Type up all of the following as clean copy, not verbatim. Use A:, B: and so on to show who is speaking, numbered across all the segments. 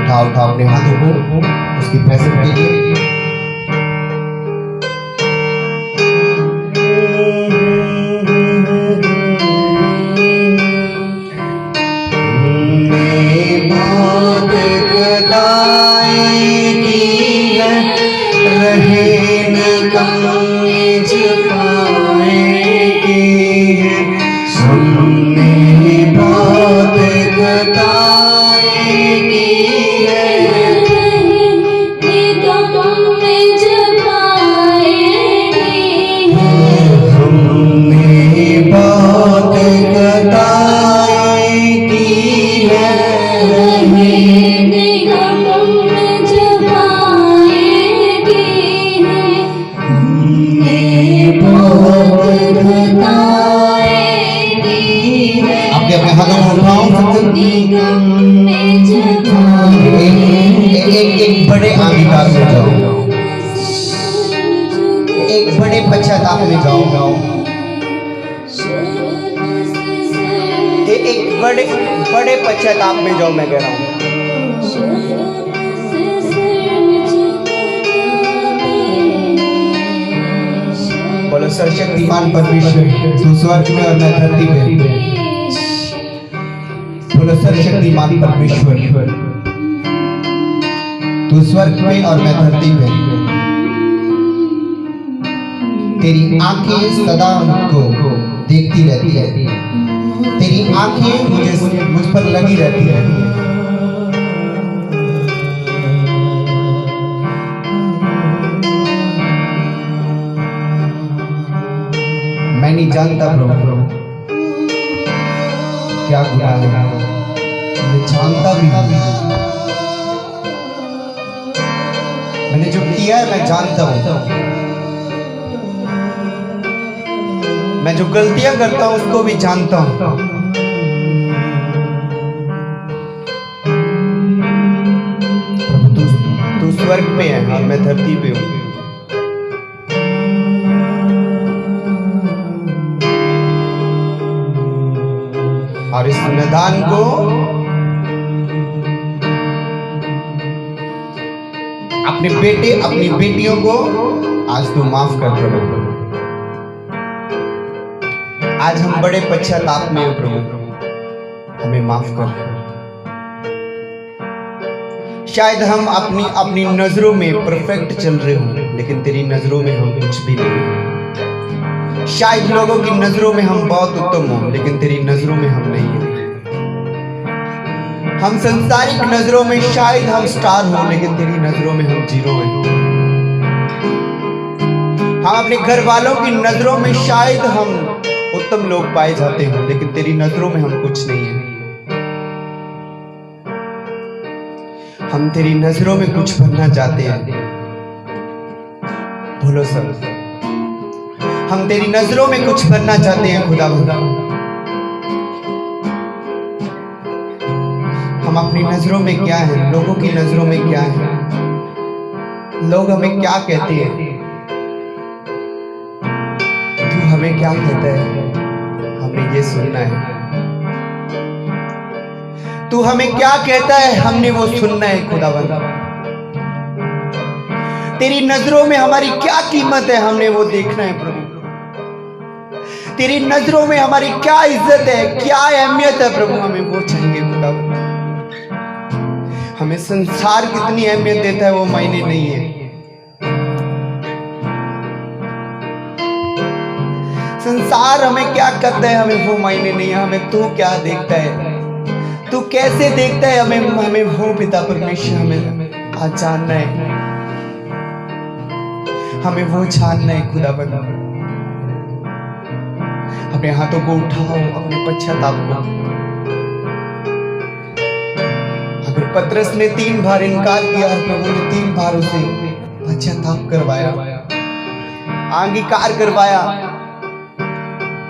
A: उठाओ अपने हाथों को उसकी प्रेजेंट के लिए। एक बड़े अंगीकार में जाओ, एक बड़े पश्चाताप में जाओ, एक बड़े पश्चाताप में जाओ। मैं कह रहा हूँ बोलो सर्वशक्तिमान परमेश्वर तू स्वर्ग में और मैं धरती पे। बोलो सर्वशक्तिमान परमेश्वर तू स्वर्ग में और मैं धरती पे। तेरी आंखें सदा मुझको देखती रहती है, तेरी आंखें मुझ पर लगी रहती है। मैं नहीं जानता प्रभु क्या गुनाह है, मैं जानता भी नहीं। मैंने जो किया है मैं जानता हूं, मैं जो गलतियां करता हूं उसको भी जानता हूं। प्रभु तू स्वर्ग में है और मैं धरती पे हूं। और इस निदान को अपने बेटे अपनी बेटियों को आज तू माफ कर प्रभु। आज हम बड़े पश्चाताप में हैं प्रभु, हमें माफ कर। शायद हम अपनी नजरों में परफेक्ट चल रहे हो, लेकिन तेरी नजरों में हम कुछ भी नहीं। शायद लोगों की नजरों में हम बहुत उत्तम हो, लेकिन तेरी नजरों में हम नहीं हैं। हम संसारिक नजरों में शायद हम स्टार हो, लेकिन तेरी नजरों में हम जीरो हैं। हम अपने घर वालों की नजरों में शायद हम उत्तम लोग पाए जाते हो, लेकिन तेरी नजरों में हम कुछ नहीं हैं। हम तेरी नजरों में कुछ बनना चाहते हैं। बोलो सब, हम तेरी नजरों में कुछ बनना चाहते हैं खुदा। हम अपनी नजरों में क्या है, लोगों की नजरों में क्या है, लोग हमें क्या कहते हैं, तू हमें क्या कहता है, हमें ये सुनना है। तू हमें क्या कहता है, हमने वो सुनना है खुदावंद। तेरी नजरों में हमारी क्या कीमत है, हमने वो देखना है प्रभु। तेरी नजरों में हमारी क्या इज्जत है, क्या अहमियत है प्रभु, हमें वो चाहिए खुदावंद। हमें संसार कितनी अहमियत देता है वो मायने नहीं है। संसार हमें क्या करता है हमें वो मायने नहीं है। हमें तू क्या देखता है, तू कैसे देखता है, हमें वो पिता परमेश्वर हमें आज जानना है। हमें वो जानना है खुदाबंद। अपने हाथों को उठाओ, अपने पश्चाताप को। अगर पतरस ने 3 बार इनकार किया और प्रभु ने 3 बार उसे पश्चाताप करवाया, अंगीकार करवाया।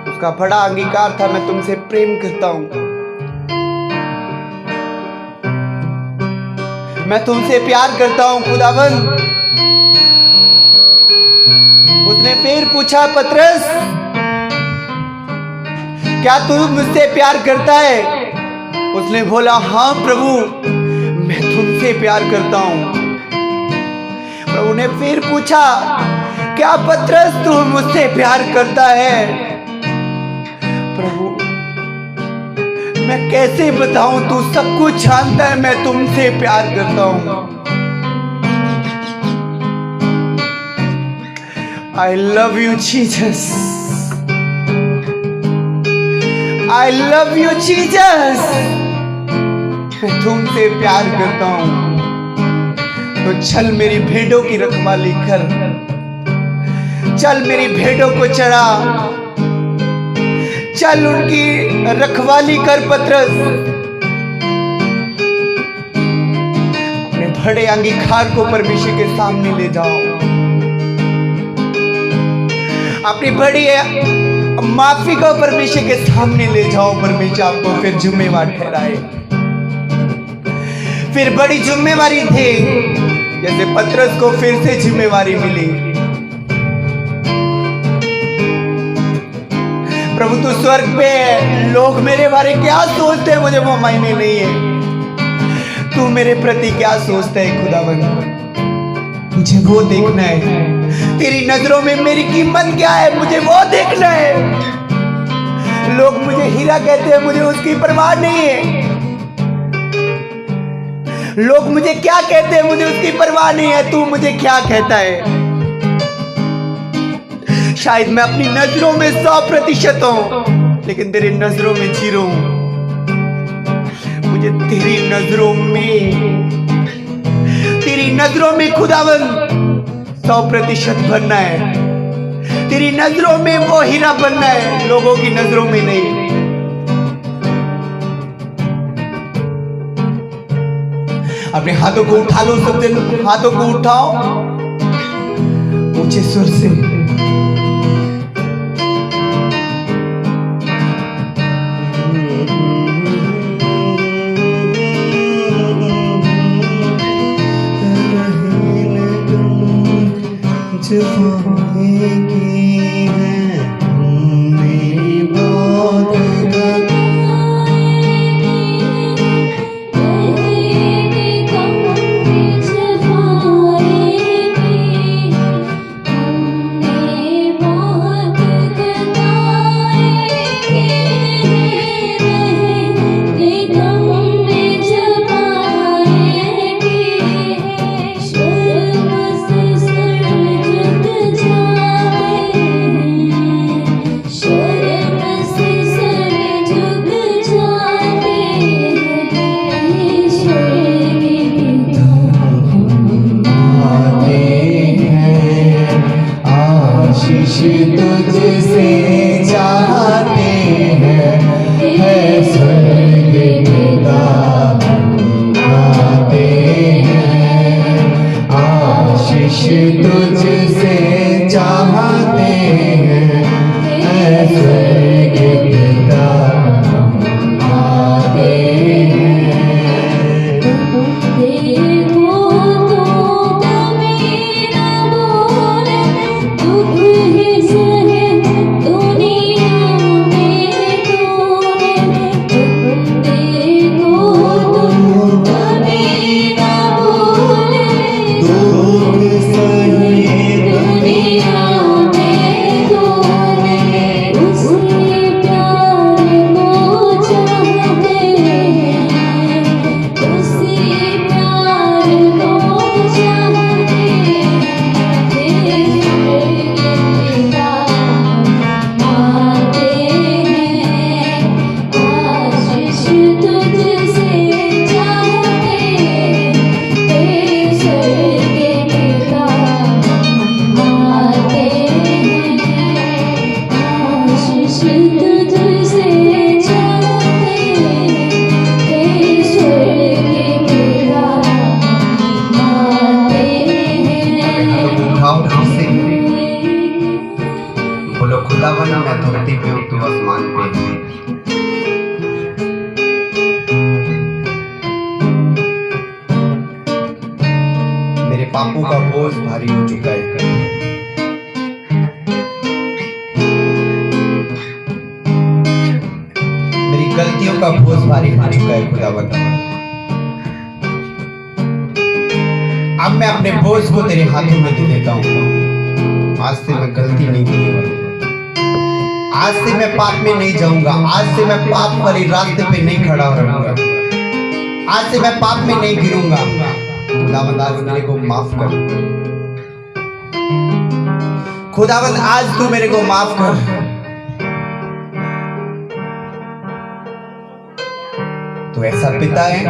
A: उसका बड़ा अंगीकार था, मैं तुमसे प्रेम करता हूं, मैं तुमसे प्यार करता हूं खुदाबंद। उसने फिर पूछा, पतरस क्या तू मुझसे प्यार करता है? उसने बोला, हाँ प्रभु, मैं तुमसे प्यार करता हूं। प्रभु ने फिर पूछा, क्या पतरस तू मुझसे प्यार करता है? प्रभु मैं कैसे बताऊं, तू सब कुछ जानता है, मैं तुमसे प्यार करता हूं। I love you Jesus, I love you Jesus, मैं तुमसे प्यार करता हूं। तो चल मेरी भेड़ों की रखवाली कर, चल मेरी भेड़ों को चढ़ा, चल उनकी रखवाली कर पतरस। अपने बड़े अंगीकार को परमेश्वर के सामने ले जाओ, अपनी बड़ी माफी को परमेश्वर के सामने ले जाओ। परमेश्वर आपको फिर जिम्मेवार ठहराए। फिर बड़ी जिम्मेवारी थी, जैसे पतरस को फिर से जिम्मेवारी मिली। प्रभु तू स्वर्ग पे है, लोग मेरे बारे क्या सोचते हैं मुझे वो मायने नहीं है। तू मेरे प्रति क्या सोचता है खुदावंद, मुझे वो देखना है। तेरी नजरों में मेरी कीमत क्या है, मुझे वो देखना है। लोग मुझे हीरा कहते हैं, मुझे उसकी परवाह नहीं है। लोग मुझे क्या कहते हैं, मुझे उसकी परवाह नहीं है। तू मुझे क्या कहता है? शायद मैं अपनी नजरों में 100% हूं, लेकिन तेरी नजरों में 0 हूं। मुझे तेरी नजरों में खुदावंद 100% बनना है। तेरी नजरों में वो हीरा बनना है, लोगों की नजरों में नहीं। अपने हाथों को उठा लो, सब जन हाथों को उठाओ ऊंचे सुर से। पापों का बोझ भारी हो चुका है। मेरी गलतियों का बोझ भारी हो चुका है खुदावंद। अब मैं अपने बोझ को तेरे हाथों में दे देता हूँ। आज से मैं गलती नहीं करूंगा, आज से मैं पाप में नहीं जाऊंगा, आज से मैं पाप वाले रास्ते पे नहीं खड़ा रहूंगा, आज से मैं पाप में नहीं गिरूंगा। खुदावंद आज मेरे को माफ कर, खुदावंद आज तू मेरे को माफ कर। तो ऐसा पिता है,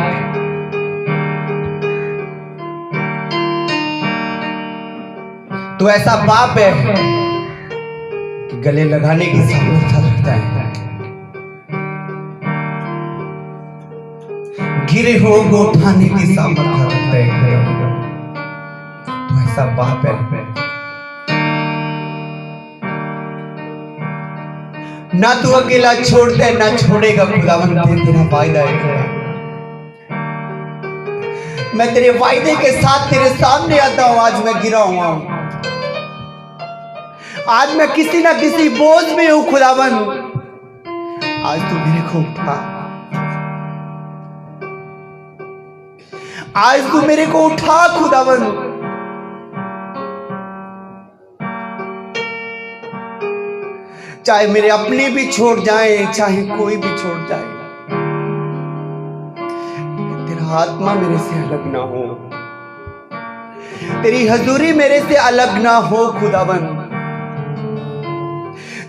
A: तो ऐसा बाप है कि गले लगाने की सामर्थ्य रखता है, गिरे हो को उठाने की सामर्थ्य रखता है। तो ऐसा बाप है, ना तू अकेला छोड़ता है ना छोड़ेगा। खुदावंद तेरा वायदा है, मैं तेरे वायदे के साथ तेरे सामने आता हूं। आज मैं गिरा हुआ हूं, आज मैं किसी ना किसी बोझ में हूं। खुदावंद आज तू मेरे को उठा, आज तू मेरे को उठा। खुदावंद चाहे मेरे अपने भी छोड़ जाए, चाहे कोई भी छोड़ जाए, तेरा आत्मा मेरे से अलग ना हो, तेरी हजूरी मेरे से अलग ना हो। खुदावंद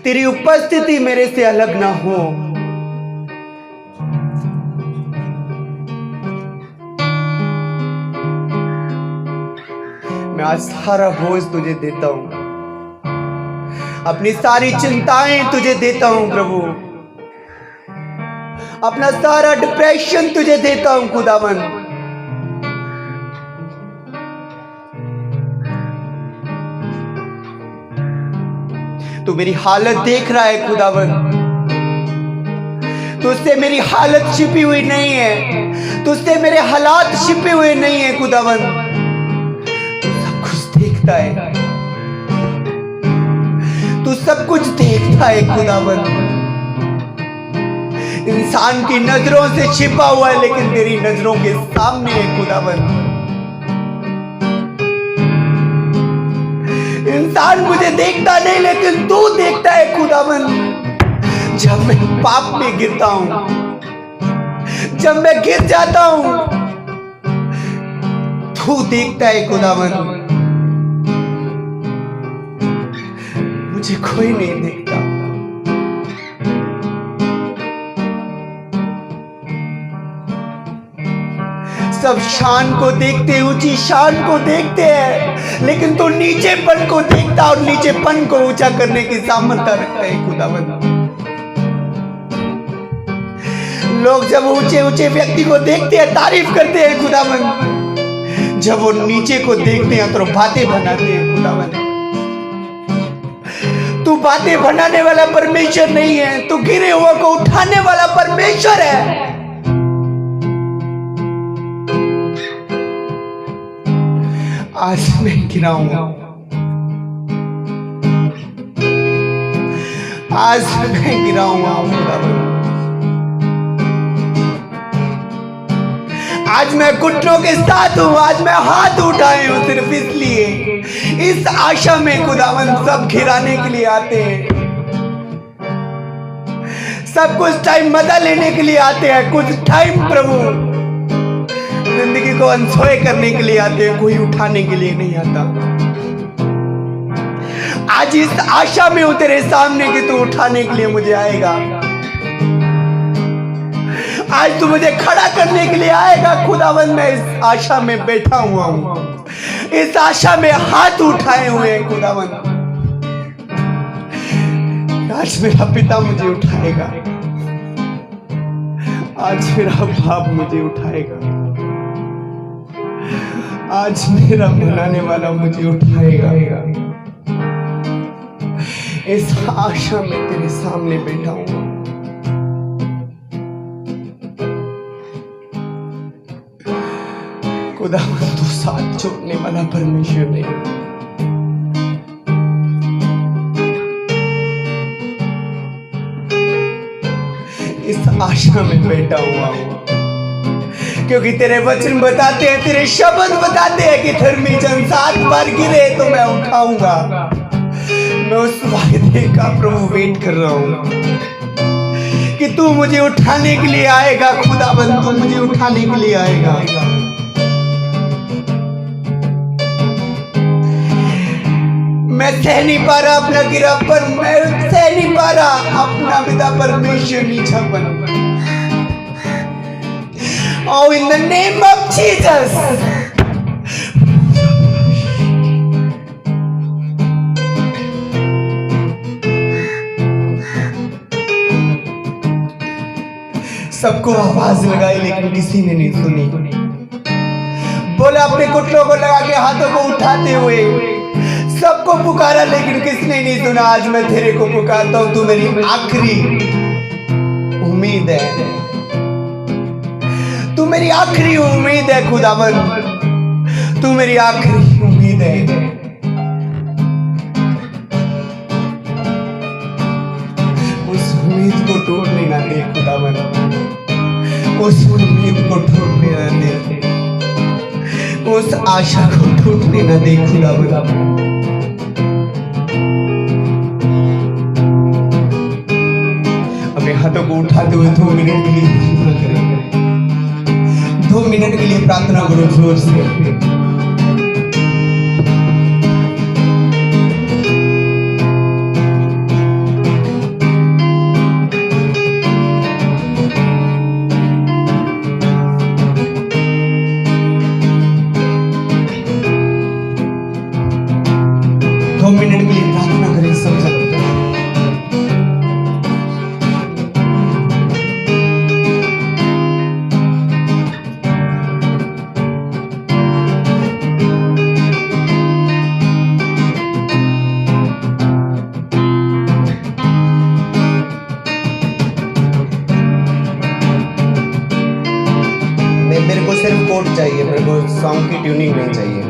A: तेरी उपस्थिति मेरे से अलग ना हो। मैं आज सारा बोझ तुझे देता हूं, अपनी सारी चिंताएं तुझे देता हूं प्रभु, अपना सारा डिप्रेशन तुझे देता हूं। खुदावंद तू मेरी हालत देख रहा है। खुदावंद तुझसे मेरी हालत छिपी हुई नहीं है, तुझसे मेरे हालात छिपे हुए नहीं है। खुदावंद तू सब कुछ देखता है, तू सब कुछ देखता है। खुदावंद इंसान की नजरों से छिपा हुआ है, लेकिन तेरी नजरों के सामने है। खुदावंद इंसान मुझे देखता नहीं, लेकिन तू देखता है। खुदावंद जब मैं पाप में गिरता हूं, जब मैं गिर जाता हूं, तू देखता है। खुदावंद मुझे कोई नहीं देखता, सब शान को देखते, ऊंची शान को देखते हैं, लेकिन तू नीचेपन को देखता और नीचेपन को ऊंचा करने की सामर्थ्य रखता है। खुदावंद लोग जब ऊंचे ऊंचे व्यक्ति को देखते हैं तारीफ करते हैं। खुदावंद जब वो नीचे को देखते हैं तो बातें बनाते हैं। खुदावंद तू बातें बनाने वाला परमेश्वर नहीं है, तू गिरे हुआ को उठाने वाला परमेश्वर है। आज मैं गिरा हूं, आज मैं गिरा हुआ हूं। आज मैं घुटनों के साथ हूं, आज मैं हाथ उठाए हूं सिर्फ इसलिए, इस आशा में। खुदावंद सब घिराने के लिए आते हैं, सब कुछ टाइम मजा लेने के लिए आते हैं, कुछ टाइम प्रभु जिंदगी को अनसोए करने के लिए आते हैं, कोई उठाने के लिए नहीं आता। आज इस आशा में हूं तेरे सामने कि तू उठाने के लिए मुझे आएगा, आज तू मुझे खड़ा करने के लिए आएगा। खुदावंद मैं इस आशा में बैठा हुआ हूं, इस आशा में हाथ उठाए हुए हैं। खुदावंद आज मेरा पिता मुझे उठाएगा, आज मेरा बाप मुझे उठाएगा, आज मेरा बनाने वाला मुझे उठाएगा। इस आशा में तेरे सामने बैठा हूं। खुदावंद तू साथ छोड़ने वाला परमेश्वर नहीं, इस आशा में बैठा हुआ हूं क्योंकि तेरे वचन बताते हैं, तेरे शब्द बताते हैं कि धर्मी जन 7 बार गिरे तो मैं उठाऊंगा। मैं उस वायदे का प्रभु वेट कर रहा हूं कि तू मुझे उठाने के लिए आएगा। खुदाबंद तू मुझे उठाने के लिए आएगा। मैं सह नहीं पा रहा अपना गिरापन, मैं सह नहीं पा रहा अपना पिता परमेश्वर नीचापन। Oh, in the name of Jesus. सबको आवाज लगाई लेकिन किसी ने नहीं सुनी। बोला अपने घुटनों को लगा के हाथों को उठाते हुए सबको पुकारा लेकिन किसने नहीं सुना। आज मैं तेरे को पुकारता हूं, तू मेरी आखिरी उम्मीद है, तू मेरी आखिरी उम्मीद है खुदावंद, तू मेरी आखिरी उम्मीद है। उस उम्मीद को टूटने ना दे खुदावंद, उस उम्मीद को टूटने ना दे, उस आशा को टूटने ना दे खुदावंद। अपने हाथों को उठाते हुए 2 मिनट के लिए प्रार्थना करें। 2 मिनट के लिए प्रार्थना करो जोर से। मेरे को सिर्फ कोड चाहिए, मेरे को सॉन्ग की ट्यूनिंग नहीं चाहिए।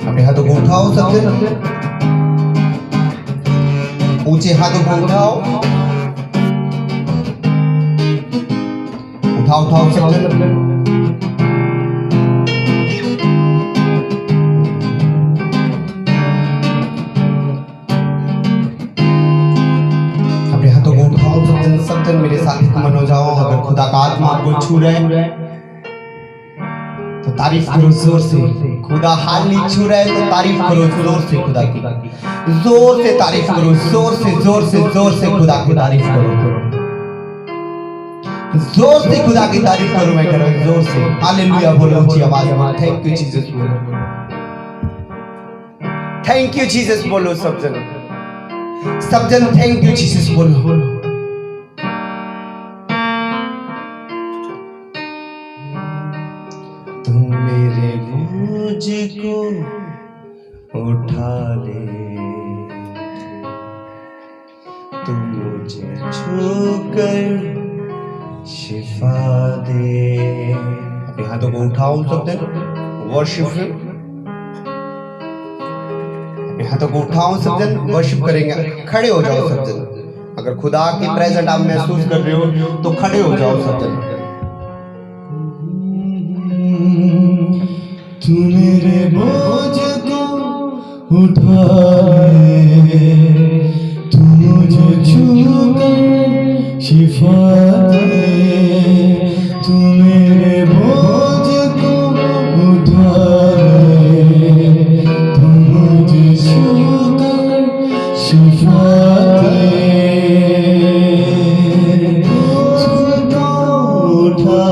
A: अपने हाथों को उठाओ सबसे, ऊंचे हाथों को उठाओ, उठाओ सबसे। अपने हाथों को उठाओ सबसे मेरे साथ मन हो जाओ। अगर खुदा का आत्मा आपको छू रहा है तो तारीफ करो जोर से। खुदा हाल नहीं छू रहा है तो तारीफ करो जोर से खुदा की, जोर से तारीफ करो, जोर से खुदा की तारीफ करो, जोर से खुदा की तारीफ करो। मैं कर रहा हूं जोर से हालेलुया बोलो ऊंची आवाज में। थैंक यू जीसस बोलो, थैंक यू जीसस बोलो सब जन थैंक यू जीसस बोलो। मेरे बोझ को उठा ले, तू मुझे छूकर शिफा दे। अपने हाथों को उठाओ सब जन वर्शिप, अपने हाथों को उठाओ सब जन वर्शिप करेंगे। खड़े हो जाओ सब जन, अगर खुदा की प्रेजेंट आप महसूस कर रहे हो तो खड़े हो जाओ सब जन।
B: तू मेरे बोझ को उठा ले, तू मुझे छूकर शिफा दे। तू मेरे बोझ को उठा ले, तू मुझे छूकर शिफा दे। तुझको उठा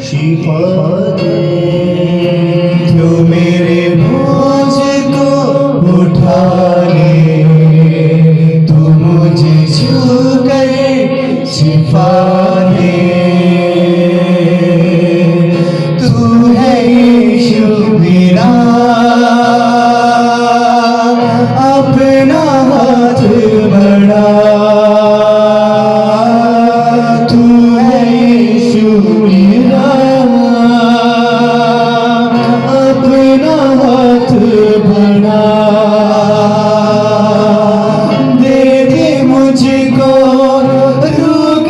B: शिफा दे। जो मेरे बोझ को उठा ले, तू मुझे छूकर शिफा दे। तू है यीशु मेरा, अपना हाथ बढ़ा। दे दे मुझको रूह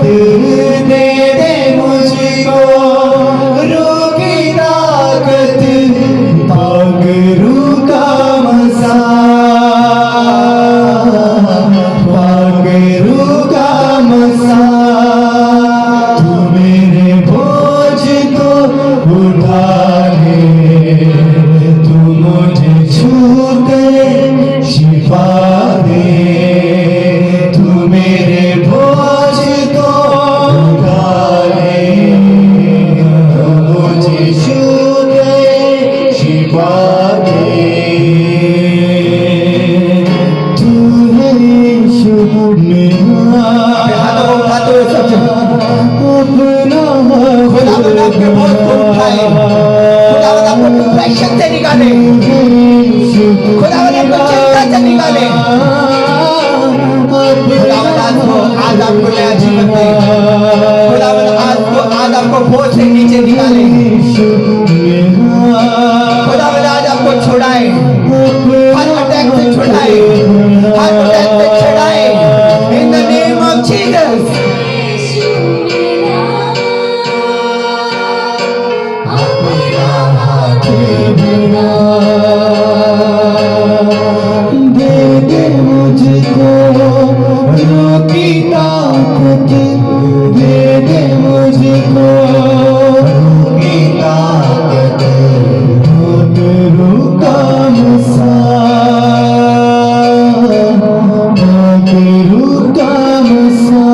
B: दे दे मुझको, रूह की ताकत, पाक रूह का मज़ा, पाक रूह का मज़ा। तू मेरे बोझ को उठा ले, तू मुझे छू कर शिफा दे, तू मेरे बोझ को उठा ले, तू मुझे छू कर शिफा दे। तू है यीशु मेरा,
A: हाथों को उठाते हुए सब
B: अपना
A: खुदावंद आपके बोझ को उठाए, खुदावंद आपको डिप्रेशन से निकाले, खुदावंद आपको चिंता से निकाले, खुदावंद आज आपको नया जीवन दे, खुदावंद आज आपको बोझ से नीचे निकाले, खुदावंद आज आपको छुड़ाए, हार्ट अटैक से छुड़ाए, हार्ट अटैक से छुड़ाए, in the name of Jesus.
B: दे दे मुझको रूह की ताकत, दे दे मुझको रूह की ताकत, पाक रूह का मज़ा, पाक रूह का मज़ा।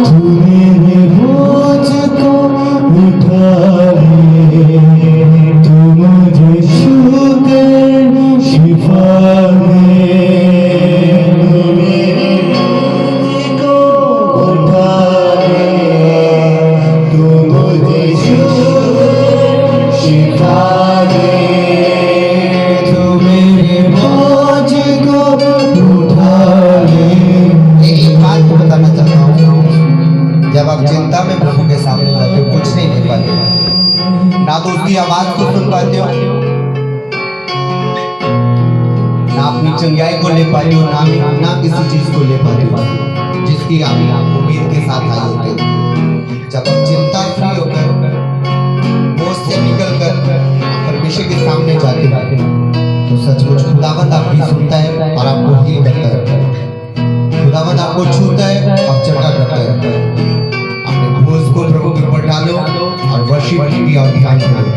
B: तू मेरे बोझ को उठा ले, तू मुझे छू कर शिफा दे, तू मेरे बोझ को उठा ले, तू मुझे छू कर शिफा दे, तू मेरे बोझ को उठा ले।
A: एक बात को बताना चाहता हूँ, जब आप चिंता में प्रभु के सामने जाते हो, कुछ नहीं ले पाते, ना तो उसकी आवाज को सुन पाते हो, ना अपनी चंगाई को ले पाते हो, ना किसी चीज को ले पाते हो जिसकी आप उम्मीद के साथ आए होते हो। जब आप चिंता फ्री होकर, बोझ से निकलकर परमेश्वर के सामने जाते हो, तो सचमुच खुदावंद आपकी सुनता है और आपको हील करता है, खुदावंद आपको छूता है और चंगा करता है। अपने बोझ को प्रभु के ऊपर डालो और वर्शिप की और ध्यान करो।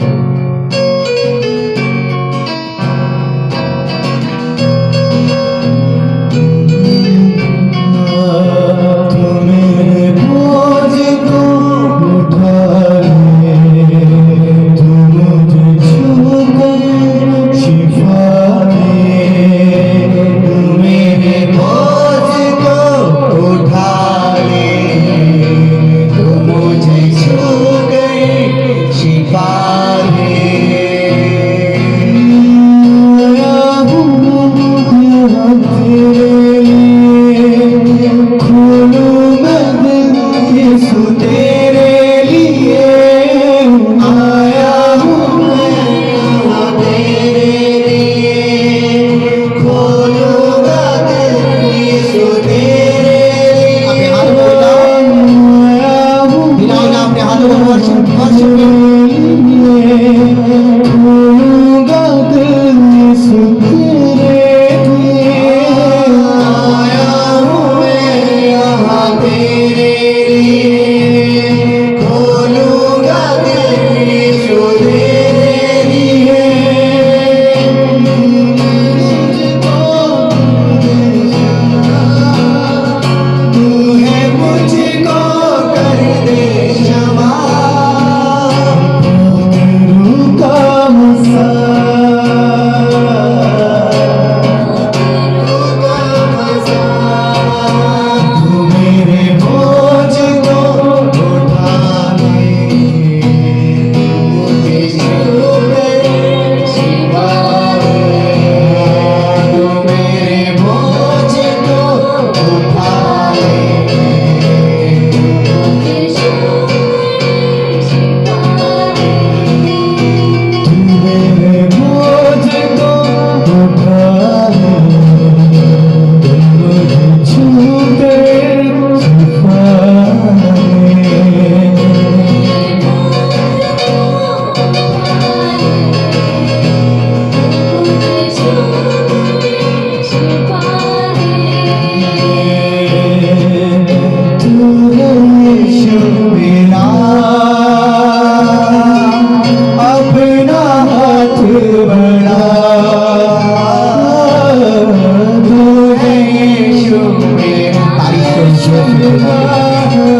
B: तू मेरे बोझ को उठा ले, तू मुझे छू कर शिफा दे, तू मेरे बोझ को उठा ले, तू मुझे छू कर शिफा दे। आया हूँ यहाँ तेरे लिए, खोलूं मैं दिल यीशु तेरे लिए, आया हूँ मैं यहाँ तेरे लिए, खोलूंगा दिल यीशु तेरे लिए, आया हूँ
A: अपने हाथों को वर्शिप
B: खोलूंगा दिल यीशु तेरे लिए, आया हूँ मैं यहाँ तेरे लिए, खोलूंगा दिल यीशु तेरे लिए। तू है मुझको कर दे क्षमा, रूह का मज़ा, रूह का मज़ा। तू मेरे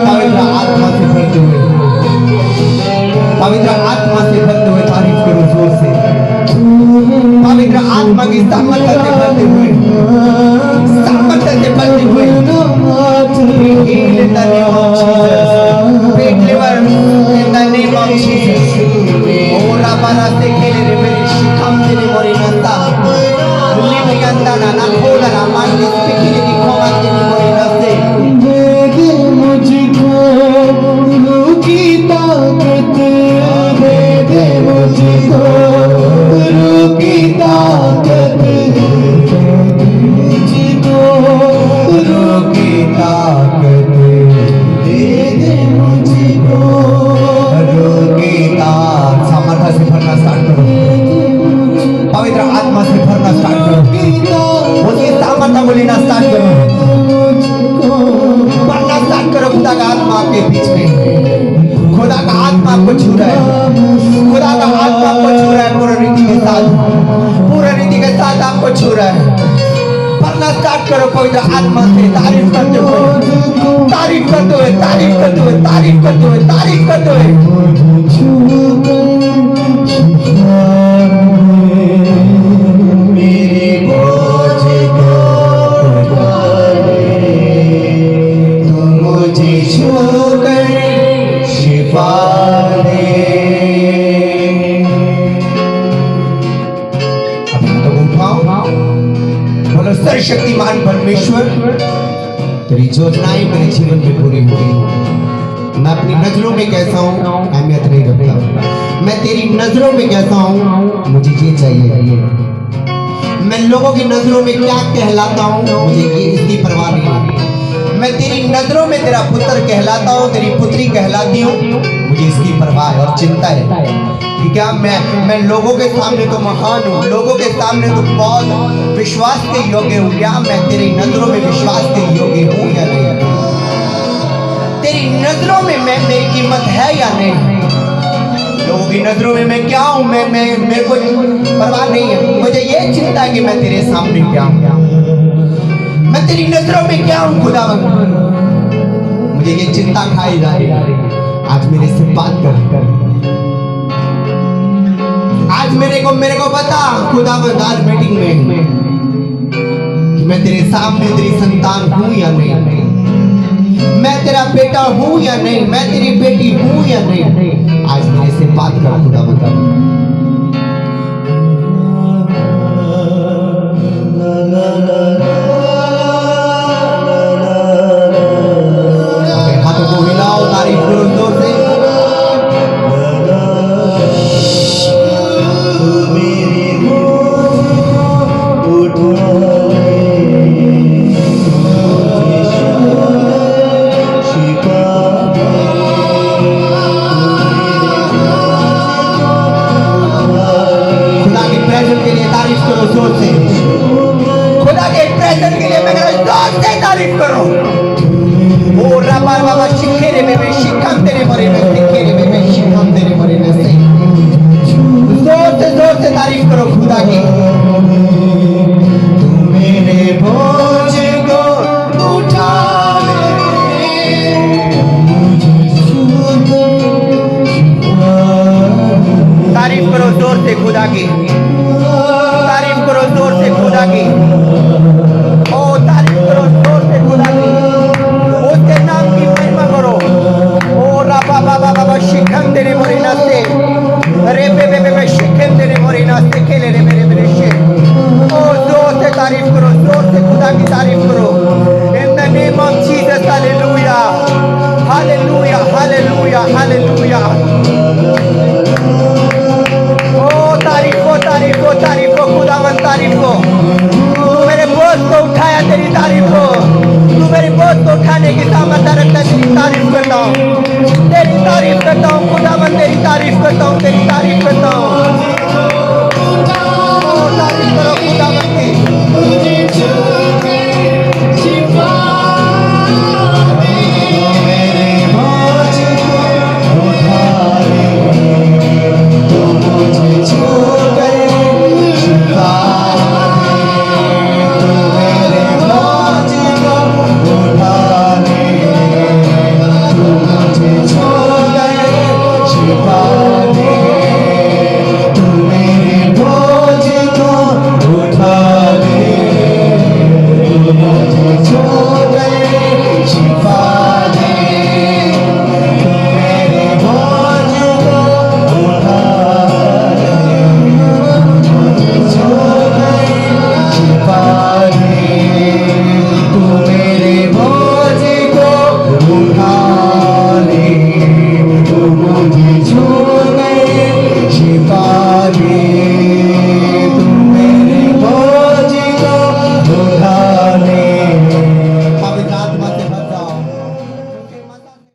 A: पवित्र आत्मा से भरते हुए, पवित्र आत्मा से भरते हुए तारीफ करो जोर से। पवित्र आत्मा की सामर्थ्य से भरते हुए, सामर्थ्य से भरते हुए, heal in the name of Jesus, be delivered in the name of Jesus। ओ राबारा से खेले रे मेरी शिकम तेरे मोरी नंदा, लिपि अंदाना ना खोला ना मान के स्पिकिले की खोला तेरे मोरी नंदे।
B: दे मुझको रूह की ताकत, दे मुझको रूह की ताकत, मुझको रूह की ताकत, दे मुझको
A: रूह की ताकत। सामर्थ्य से भरना स्टार्ट करो, पवित्र आत्मा से भरना स्टार्ट करो, उसकी सामर्थ्य को लेना स्टार्ट करो, भरना स्टार्ट करो। खुदा का आत्मा आपके बीच में, खुदा का आत्मा आपको छू रहा है, खुदा का आत्मा आपको छू रहा है, पूर्ण रीति के साथ, पूर्ण रीति के साथ आपको छू रहा है। भरना स्टार्ट करो पवित्र आत्मा से, तारीफ करते हुए, तारीफ करते हुए, तारीफ करते हुए, तारीफ करते हुए, तारीफ करते हुए।
B: मेरे बोझ को उठाए,
A: तू मुझे छूकर शिफा दे। अपने हाथों को उठाओ, बोलो सर्वशक्तिमान परमेश्वर, तेरी योजनाएं मेरे जीवन में पूरी हुई। मैं अपनी नजरों में कैसा हूँ अहमियत नहीं रखता, मैं तेरी नजरों में कैसा हूँ मुझे ये चाहिए। मैं लोगों की नजरों में क्या कहलाता हूँ मुझे ये इसकी परवाह नहीं है। मैं तेरी नजरों में तेरा पुत्र कहलाता हूँ, तेरी पुत्री कहलाती हूँ, मुझे इसकी परवाह है और चिंता है कि क्या मैं लोगों के सामने तो महान हूँ, लोगों के सामने तो बहुत विश्वास के योग्य हूँ, क्या मैं तेरी नजरों में विश्वास के योग्य हूँ या नहीं? तेरी नजरों में मैं मेरी कीमत है या नहीं? लोगों की नजरों में मैं क्या हूँ, मैं मेरे को परवाह नहीं है, मुझे ये चिंता है कि मैं तेरे सामने क्या हूँ, मैं तेरी नजरों में क्या हूँ खुदावन, मुझे ये चिंता खाई जा रही है। आज मेरे से बात कर, आज मेरे को बता खुदावन, आज मीटिंग में कि मैं तेरे सामने तेरी संतान हूँ या नहीं, मैं तेरा बेटा हूँ या नहीं, मैं तेरी बेटी हूँ या नहीं। आज मेरे से बात कर खुदा बता। अपने हाथों को हिलाओ, तारीफ करो जोर से। जोर से खुदा के प्रेजेंस के लिए मैं जोर से तारीफ करो। ओ रबा बाबा शिखे रे बेबे शिखम तेरे मरे में शिखे रे बेबे शिखम तेरे मरे में से जोर से तारीफ करो खुदा की। तू मेरे बोझ को उठा ले, तारीफ करो जोर से खुदा की, तारीफ करो जोर से खुदा की। ओ तारीफ करो जोर से खुदा की, उसके नाम की महिमा करो। ओ राबा बाबा बाबा शिखम तेरे मोरी नास्ते, रे बे बे शिखम तेरे मोरी नास्ते खेले रे मेरे शे। ओ जोर से तारीफ करो, जोर से खुदा की तारीफ करो। इन the name of Jesus, hallelujah hallelujah hallelujah hallelujah. तारीफ को खुदावन, तारीफ को। तू मेरे बोझ को उठाया, तेरी तारीफ को। तू मेरे बोझ को उठाने की सामर्थ्य रखता, तेरी तारीफ करता हूँ, तेरी तारीफ करता हूँ खुदावन, तेरी तारीफ करता हूँ, तेरी तारीफ करता हूँ।